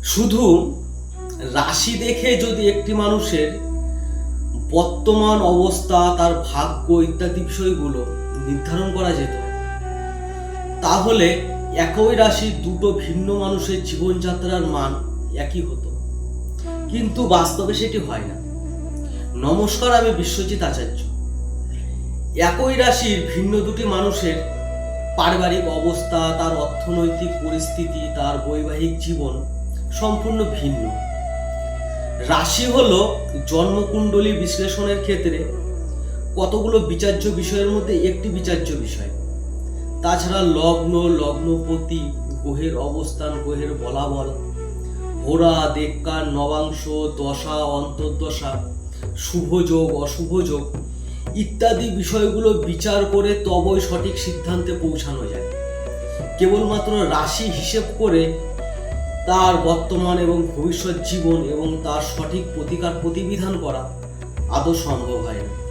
শুধু রাশি দেখে যদি একটি মানুষের বর্তমান অবস্থা, তার ভাগ্য ইত্যাদি বিষয়গুলো নির্ধারণ করা যেত, তাহলে একই রাশির দুটো ভিন্ন মানুষের জীবনযাত্রার মান একই হতো। কিন্তু বাস্তবে সেটি হয় না। নমস্কার, আমি বিশ্বজিৎ আচার্য। একই রাশির ভিন্ন দুটি মানুষের পারিবারিক অবস্থা, তার অর্থনৈতিক পরিস্থিতি, তার বৈবাহিক জীবন সম্পূর্ণ ভিন্ন। রাশি হলো জন্মকুণ্ডলী বিশ্লেষণের ক্ষেত্রে কতগুলো বিচার্য বিষয়ের মধ্যে একটি বিচার্য বিষয়। তাছাড়া লগ্ন, লগ্নপতি, গ্রহের অবস্থান, গ্রহের বলাবল, হোরা, দেবকাল, নবাংশ, দশা, অন্তর্দশা, শুভযোগ, অশুভযোগ ইত্যাদি বিষয়গুলো বিচার করে তবেই সঠিক সিদ্ধান্তে পৌঁছানো যায়। কেবলমাত্র রাশি হিসেব করে তার বর্তমান এবং ভবিষ্যৎ জীবন এবং তার সঠিক প্রতিকার প্রতিবিধান করা আদৌ সম্ভব হয় না।